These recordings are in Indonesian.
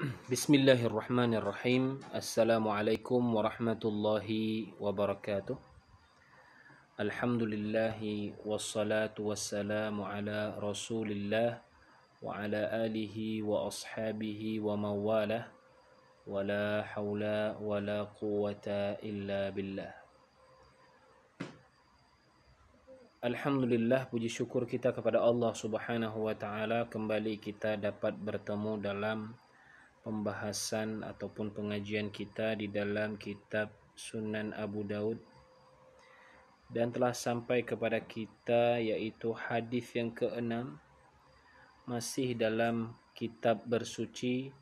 Bismillahirrahmanirrahim. Assalamualaikum warahmatullahi wabarakatuh. Alhamdulillahi wassalatu wassalamu ala rasulillah wa ala alihi wa ashabihi wa mawalah wa la hawla wa la quwata illa billah. Alhamdulillah, puji syukur kita kepada Allah subhanahu wa ta'ala. Kembali kita dapat bertemu dalam pembahasan ataupun pengajian kita di dalam kitab Sunan Abu Daud, dan telah sampai kepada kita yaitu hadis yang ke-6, masih dalam kitab bersuci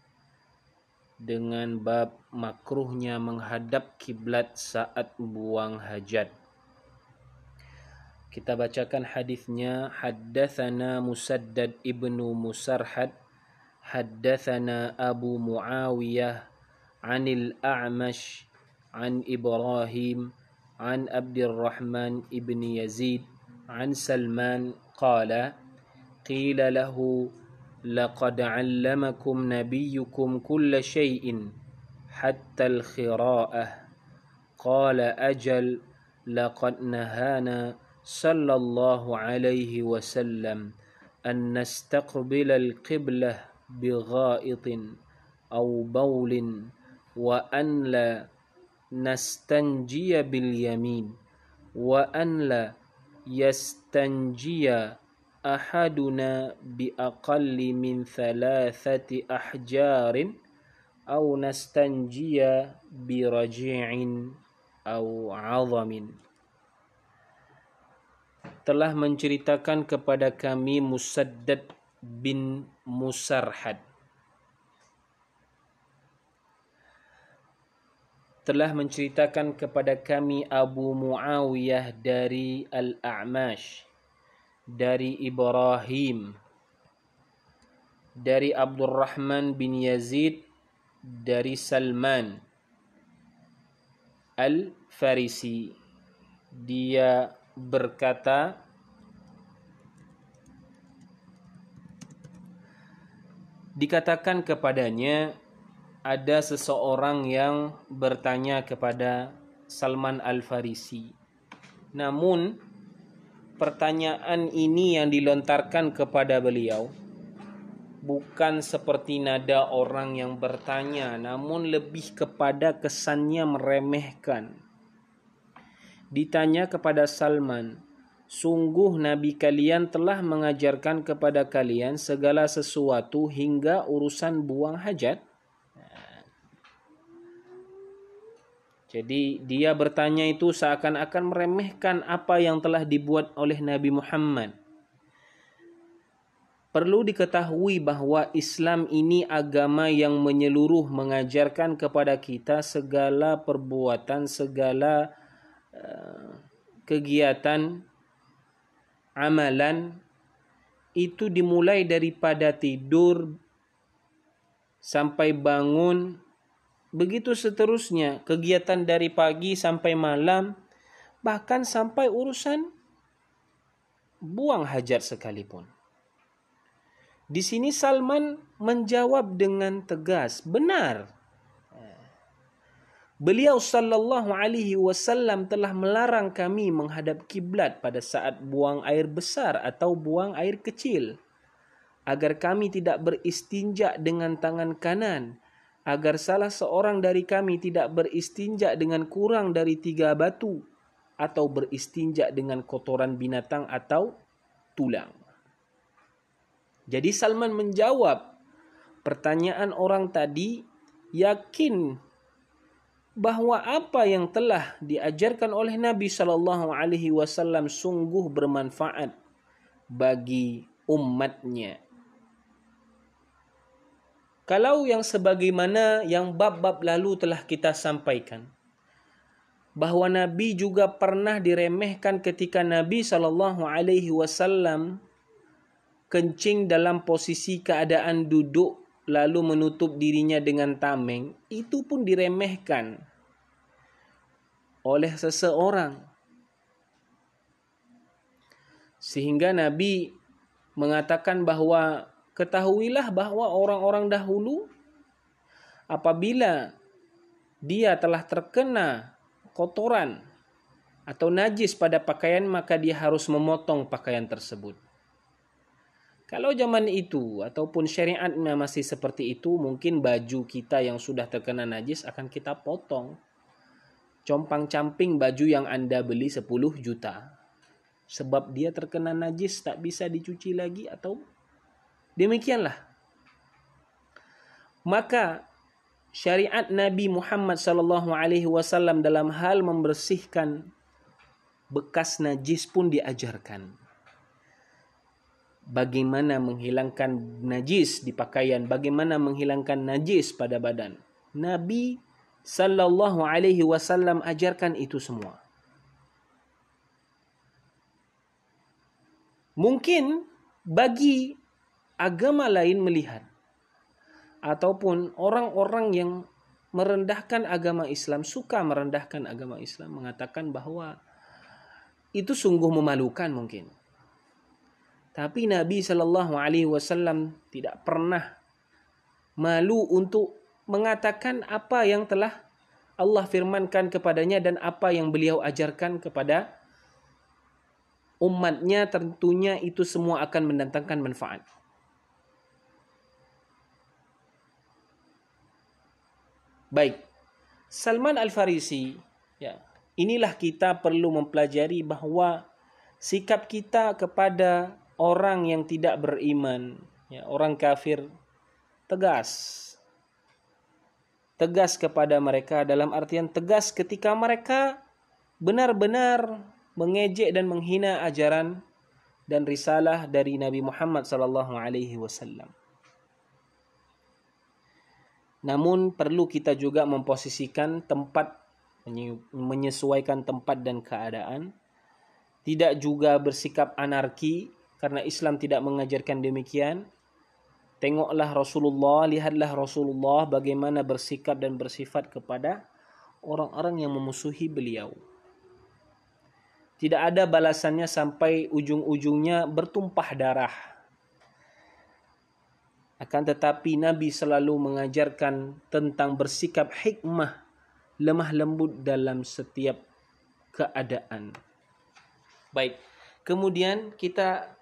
dengan bab makruhnya menghadap kiblat saat buang hajat. Kita bacakan hadisnya. Haddatsana Musaddad ibnu Musarhad haddatsana Abu Muawiyah anil A'mash an Ibrahim an Abdurrahman ibn Yazid an Salman qala qila lahu laqad 'allamakum nabiyyukum kulla shay'in hatta al-khira'ah qala ajal laqad nahana sallallahu alaihi wasallam an nastaqbila al-qiblah بغائط أو بول وأن لا نستنجي باليمين وأن لا يستنجي أحدنا بأقل من 3 أحجار أو نستنجي برجيع أو عظم. Telah menceritakan kepada kami Musaddad bin Musarhad, telah menceritakan kepada kami Abu Muawiyah dari Al-A'mash, dari Ibrahim, dari Abdurrahman bin Yazid, dari Salman Al-Farisi. Dia berkata, dikatakan kepadanya, ada seseorang yang bertanya kepada Salman Al-Farisi. Namun pertanyaan ini yang dilontarkan kepada beliau bukan seperti nada orang yang bertanya, namun lebih kepada kesannya meremehkan. Ditanya kepada Salman, sungguh Nabi kalian telah mengajarkan kepada kalian segala sesuatu hingga urusan buang hajat. Jadi dia bertanya itu seakan-akan meremehkan apa yang telah dibuat oleh Nabi Muhammad. Perlu diketahui bahwa Islam ini agama yang menyeluruh, mengajarkan kepada kita segala perbuatan, segala kegiatan, amalan itu dimulai daripada tidur sampai bangun, begitu seterusnya, kegiatan dari pagi sampai malam, bahkan sampai urusan buang hajat sekalipun. Di sini Salman menjawab dengan tegas, benar. Beliau sallallahu alaihi wasallam telah melarang kami menghadap kiblat pada saat buang air besar atau buang air kecil, agar kami tidak beristinja dengan tangan kanan, agar salah seorang dari kami tidak beristinja dengan kurang dari 3 batu, atau beristinja dengan kotoran binatang atau tulang. Jadi Salman menjawab pertanyaan orang tadi, yakin bahwa apa yang telah diajarkan oleh Nabi sallallahu alaihi wasallam sungguh bermanfaat bagi umatnya. Kalau yang sebagaimana yang bab-bab lalu telah kita sampaikan, bahwa Nabi juga pernah diremehkan ketika Nabi sallallahu alaihi wasallam kencing dalam posisi keadaan duduk lalu menutup dirinya dengan tameng, itu pun diremehkan oleh seseorang. Sehingga Nabi mengatakan bahwa ketahuilah bahwa orang-orang dahulu apabila dia telah terkena kotoran atau najis pada pakaian, maka dia harus memotong pakaian tersebut. Kalau zaman itu ataupun syariatnya masih seperti itu, mungkin baju kita yang sudah terkena najis akan kita potong. Compang-camping baju yang Anda beli 10 juta. Sebab dia terkena najis tak bisa dicuci lagi atau demikianlah. Maka syariat Nabi Muhammad SAW dalam hal membersihkan bekas najis pun diajarkan. Bagaimana menghilangkan najis di pakaian, bagaimana menghilangkan najis pada badan. Nabi SAW ajarkan itu semua. Mungkin bagi agama lain melihat, ataupun orang-orang yang merendahkan agama Islam, suka merendahkan agama Islam, mengatakan bahwa itu sungguh memalukan mungkin. Tapi Nabi SAW tidak pernah malu untuk mengatakan apa yang telah Allah firmankan kepadanya dan apa yang beliau ajarkan kepada umatnya. Tentunya itu semua akan mendatangkan manfaat. Baik, Salman Al-Farisi, ya, inilah kita perlu mempelajari bahwa sikap kita kepada orang yang tidak beriman, ya, orang kafir, tegas kepada mereka, dalam artian tegas ketika mereka benar-benar mengejek dan menghina ajaran dan risalah dari Nabi Muhammad SAW. Namun perlu kita juga memposisikan tempat, menyesuaikan tempat dan keadaan. Tidak juga bersikap anarki, karena Islam tidak mengajarkan demikian. Tengoklah Rasulullah, lihatlah Rasulullah bagaimana bersikap dan bersifat kepada orang-orang yang memusuhi beliau. Tidak ada balasannya sampai ujung-ujungnya bertumpah darah. Akan tetapi Nabi selalu mengajarkan tentang bersikap hikmah, lemah lembut dalam setiap keadaan. Baik, kemudian kita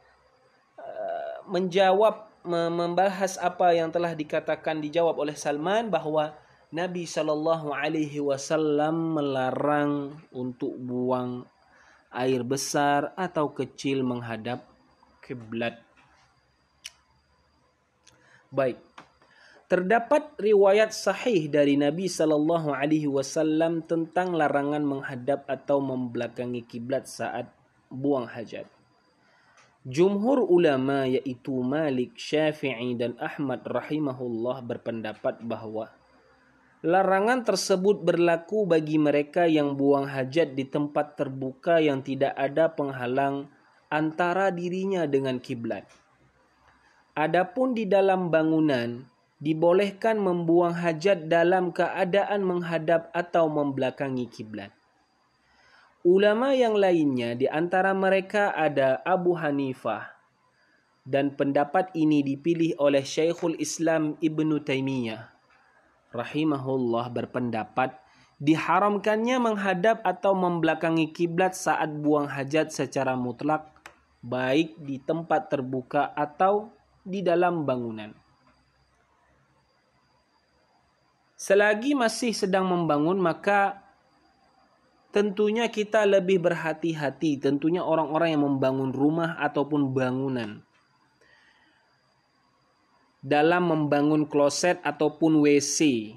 membahas apa yang telah dikatakan, dijawab oleh Salman, bahwa Nabi SAW melarang untuk buang air besar atau kecil menghadap kiblat. Baik, terdapat riwayat sahih dari Nabi SAW tentang larangan menghadap atau membelakangi kiblat saat buang hajat. Jumhur ulama yaitu Malik, Syafi'i dan Ahmad rahimahullah berpendapat bahwa larangan tersebut berlaku bagi mereka yang buang hajat di tempat terbuka yang tidak ada penghalang antara dirinya dengan kiblat. Adapun di dalam bangunan, dibolehkan membuang hajat dalam keadaan menghadap atau membelakangi kiblat. Ulama yang lainnya di antara mereka ada Abu Hanifah, dan pendapat ini dipilih oleh Syekhul Islam Ibnu Taimiyah rahimahullah, berpendapat diharamkannya menghadap atau membelakangi kiblat saat buang hajat secara mutlak, baik di tempat terbuka atau di dalam bangunan. Selagi masih sedang membangun, maka tentunya kita lebih berhati-hati, tentunya orang-orang yang membangun rumah ataupun bangunan, dalam membangun kloset ataupun WC,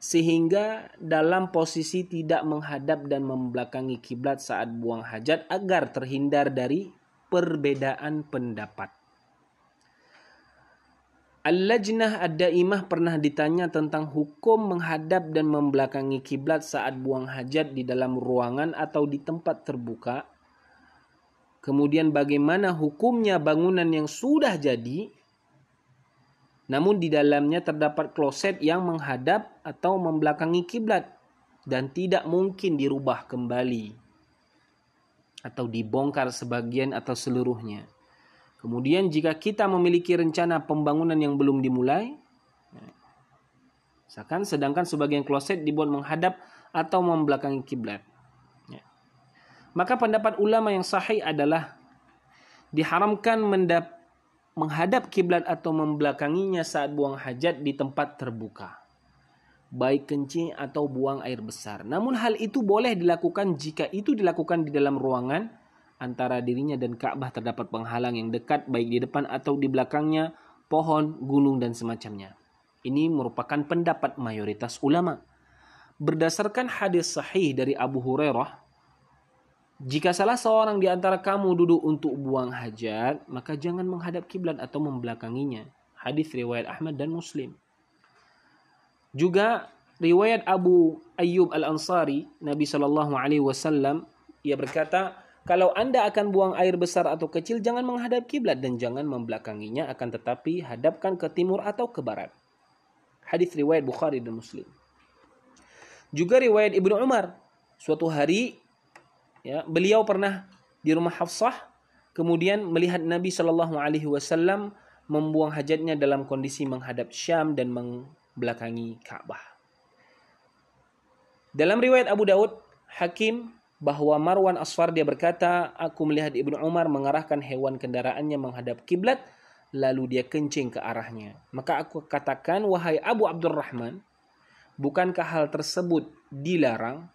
sehingga dalam posisi tidak menghadap dan membelakangi kiblat saat buang hajat agar terhindar dari perbedaan pendapat. Al-Lajnah Ad-Daimah pernah ditanya tentang hukum menghadap dan membelakangi kiblat saat buang hajat di dalam ruangan atau di tempat terbuka. Kemudian bagaimana hukumnya bangunan yang sudah jadi, namun di dalamnya terdapat kloset yang menghadap atau membelakangi kiblat dan tidak mungkin dirubah kembali atau dibongkar sebagian atau seluruhnya. Kemudian jika kita memiliki rencana pembangunan yang belum dimulai, Sedangkan sebagian kloset dibuat menghadap atau membelakangi kiblat. Ya. Maka pendapat ulama yang sahih adalah diharamkan menghadap kiblat atau membelakanginya saat buang hajat di tempat terbuka, baik kencing atau buang air besar. Namun hal itu boleh dilakukan jika itu dilakukan di dalam ruangan antara dirinya dan Ka'bah terdapat penghalang yang dekat, baik di depan atau di belakangnya, pohon, gunung, dan semacamnya. Ini merupakan pendapat mayoritas ulama. Berdasarkan hadis sahih dari Abu Hurairah, jika salah seorang di antara kamu duduk untuk buang hajat, maka jangan menghadap kiblat atau membelakanginya. Hadis riwayat Ahmad dan Muslim. Juga riwayat Abu Ayyub Al-Ansari, Nabi SAW, ia berkata, kalau Anda akan buang air besar atau kecil, jangan menghadap kiblat dan jangan membelakanginya, akan tetapi hadapkan ke timur atau ke barat. Hadis riwayat Bukhari dan Muslim. Juga riwayat Ibnu Umar, suatu hari ya, beliau pernah di rumah Hafsah, kemudian melihat Nabi SAW membuang hajatnya dalam kondisi menghadap Syam dan membelakangi Ka'bah. Dalam riwayat Abu Daud, Hakim, bahwa Marwan Asfar dia berkata, aku melihat Ibnu Umar mengarahkan hewan kendaraannya menghadap kiblat, lalu dia kencing ke arahnya. Maka aku katakan, wahai Abu Abdurrahman, bukankah hal tersebut dilarang?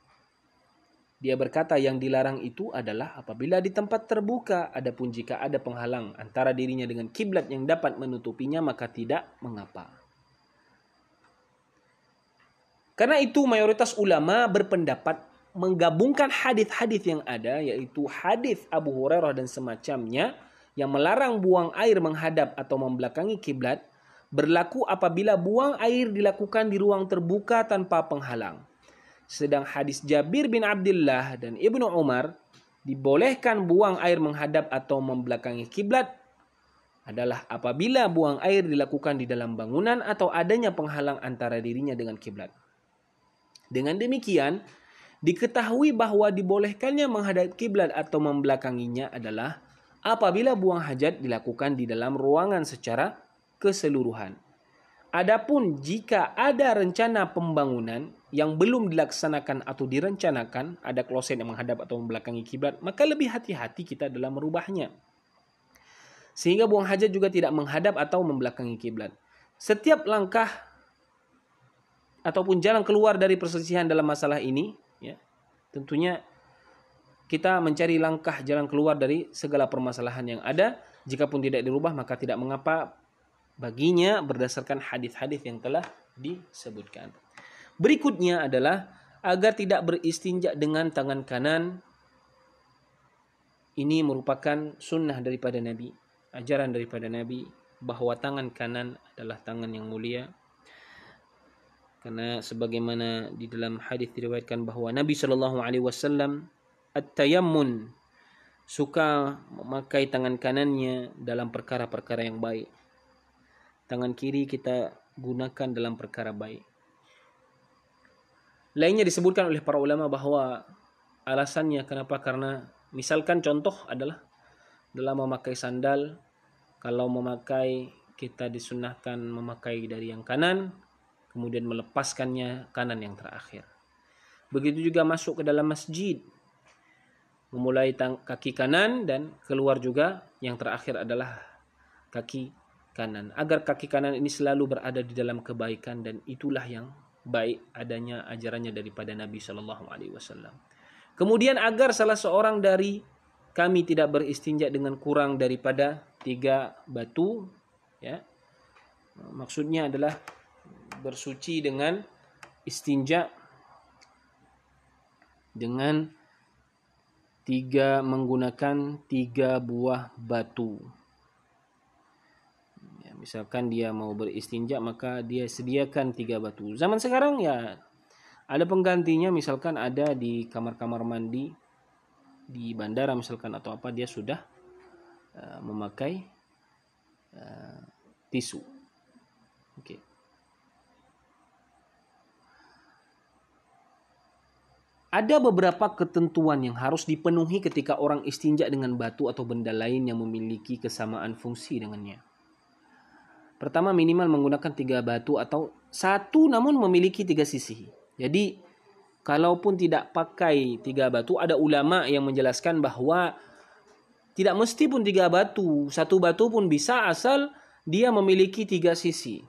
Dia berkata, yang dilarang itu adalah apabila di tempat terbuka, adapun jika ada penghalang antara dirinya dengan kiblat yang dapat menutupinya, maka tidak mengapa. Karena itu mayoritas ulama berpendapat menggabungkan hadis-hadis yang ada, yaitu hadis Abu Hurairah dan semacamnya, yang melarang buang air menghadap atau membelakangi kiblat, berlaku apabila buang air dilakukan di ruang terbuka tanpa penghalang. Sedang hadis Jabir bin Abdullah dan Ibnu Umar, dibolehkan buang air menghadap atau membelakangi kiblat adalah apabila buang air dilakukan di dalam bangunan atau adanya penghalang antara dirinya dengan kiblat. Dengan demikian, diketahui bahwa dibolehkannya menghadap kiblat atau membelakanginya adalah apabila buang hajat dilakukan di dalam ruangan secara keseluruhan. Adapun jika ada rencana pembangunan yang belum dilaksanakan atau direncanakan, ada kloset yang menghadap atau membelakangi kiblat, maka lebih hati-hati kita dalam merubahnya. Sehingga buang hajat juga tidak menghadap atau membelakangi kiblat. Setiap langkah ataupun jalan keluar dari perselisihan dalam masalah ini, ya, tentunya kita mencari langkah jalan keluar dari segala permasalahan yang ada. Jikapun tidak dirubah, maka tidak mengapa baginya berdasarkan hadis-hadis yang telah disebutkan. Berikutnya adalah agar tidak beristinja dengan tangan kanan. Ini merupakan sunnah daripada Nabi, ajaran daripada Nabi, bahwa tangan kanan adalah tangan yang mulia. Karena sebagaimana di dalam hadis diriwayatkan bahwa Nabi SAW at-tayammun, suka memakai tangan kanannya dalam perkara-perkara yang baik. Tangan kiri kita gunakan dalam perkara baik. Lainnya disebutkan oleh para ulama bahwa alasannya kenapa, karena misalkan contoh adalah dalam memakai sandal, kalau memakai kita disunnahkan memakai dari yang kanan, kemudian melepaskannya kanan yang terakhir. Begitu juga masuk ke dalam masjid, memulai kaki kanan dan keluar juga yang terakhir adalah kaki kanan. Agar kaki kanan ini selalu berada di dalam kebaikan, dan itulah yang baik adanya ajarannya daripada Nabi SAW. Kemudian agar salah seorang dari kami tidak beristinja dengan kurang daripada 3 batu, ya. Maksudnya adalah bersuci dengan istinja dengan menggunakan 3 buah batu. Ya, misalkan dia mau beristinja, maka dia sediakan 3 batu. Zaman sekarang ya ada penggantinya, misalkan ada di kamar-kamar mandi di bandara misalkan atau apa, dia sudah memakai tisu. Oke. Ada beberapa ketentuan yang harus dipenuhi ketika orang istinja dengan batu atau benda lain yang memiliki kesamaan fungsi dengannya. Pertama, minimal menggunakan 3 batu atau satu namun memiliki 3 sisi. Jadi kalaupun tidak pakai 3 batu, ada ulama yang menjelaskan bahwa tidak mesti pun 3 batu, satu batu pun bisa asal dia memiliki 3 sisi.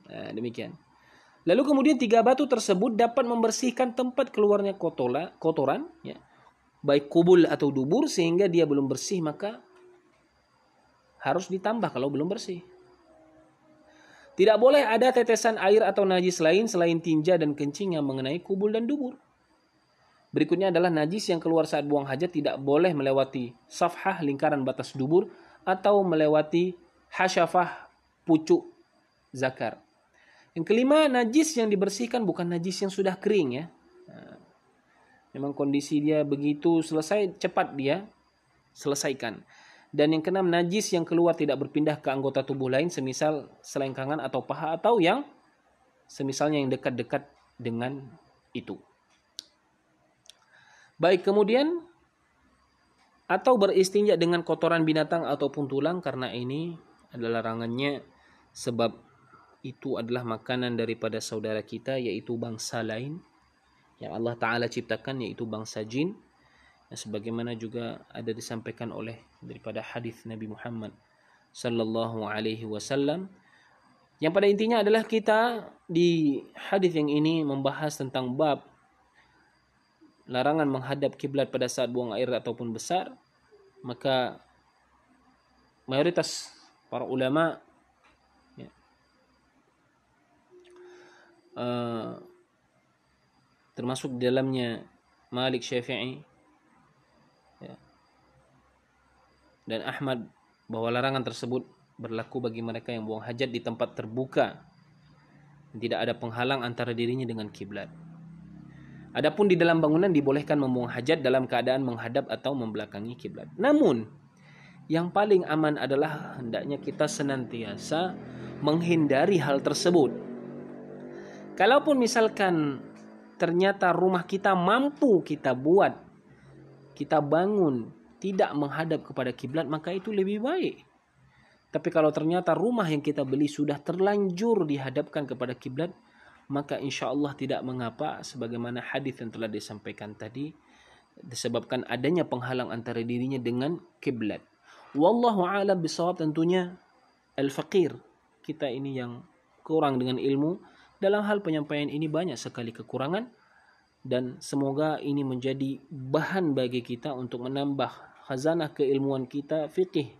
Nah, demikian. Lalu kemudian 3 batu tersebut dapat membersihkan tempat keluarnya kotoran, ya, baik kubul atau dubur, sehingga dia belum bersih maka harus ditambah kalau belum bersih. Tidak boleh ada tetesan air atau najis lain selain tinja dan kencing yang mengenai kubul dan dubur. Berikutnya adalah najis yang keluar saat buang hajat tidak boleh melewati safhah lingkaran batas dubur atau melewati hasyafah pucuk zakar. Yang kelima, najis yang dibersihkan bukan najis yang sudah kering, ya. Memang kondisi dia begitu selesai, cepat dia selesaikan. Dan yang keenam, najis yang keluar tidak berpindah ke anggota tubuh lain, semisal selengkangan atau paha, atau yang semisalnya yang dekat-dekat dengan itu. Baik, kemudian atau beristinja dengan kotoran binatang ataupun tulang, karena ini adalah larangannya sebab itu adalah makanan daripada saudara kita, yaitu bangsa lain yang Allah Ta'ala ciptakan, yaitu bangsa jin. Sebagaimana juga ada disampaikan oleh daripada hadis Nabi Muhammad sallallahu alaihi wasallam, yang pada intinya adalah kita di hadis yang ini membahas tentang bab larangan menghadap kiblat pada saat buang air ataupun besar. Maka mayoritas para ulama, ya, termasuk di dalamnya Malik, Syafi'i, ya, dan Ahmad, bahwa larangan tersebut berlaku bagi mereka yang buang hajat di tempat terbuka dan tidak ada penghalang antara dirinya dengan kiblat. Adapun di dalam bangunan dibolehkan membuang hajat dalam keadaan menghadap atau membelakangi kiblat. Namun yang paling aman adalah hendaknya kita senantiasa menghindari hal tersebut. Kalaupun misalkan ternyata rumah kita mampu kita buat, kita bangun tidak menghadap kepada kiblat, maka itu lebih baik. Tapi kalau ternyata rumah yang kita beli sudah terlanjur dihadapkan kepada kiblat, maka insya Allah tidak mengapa, sebagaimana hadis yang telah disampaikan tadi, disebabkan adanya penghalang antara dirinya dengan kiblat. Wallahu a'lam bishawab. Tentunya al-faqir, kita ini yang kurang dengan ilmu, dalam hal penyampaian ini banyak sekali kekurangan, dan semoga ini menjadi bahan bagi kita untuk menambah khazanah keilmuan kita, fikih,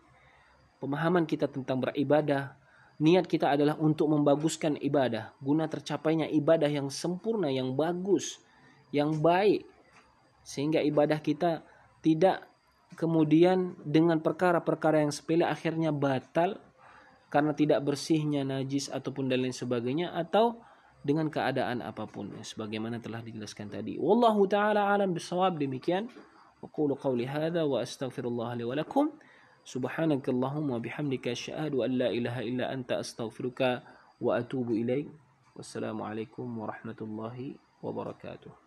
pemahaman kita tentang beribadah. Niat kita adalah untuk membaguskan ibadah, guna tercapainya ibadah yang sempurna, yang bagus, yang baik, sehingga ibadah kita tidak kemudian dengan perkara-perkara yang sepele akhirnya batal karena tidak bersihnya najis ataupun dan lain sebagainya, atau dengan keadaan apapun, sebagaimana telah dijelaskan tadi. Wallahu taala alam bisawab. Demikian aqulu qawli hadza wa astaghfirullah li wa lakum. Subhanakallahumma bihamdika asyhadu an la ilaha illa anta astaghfiruka wa atubu ilaik. Wassalamualaikum warahmatullahi wabarakatuh.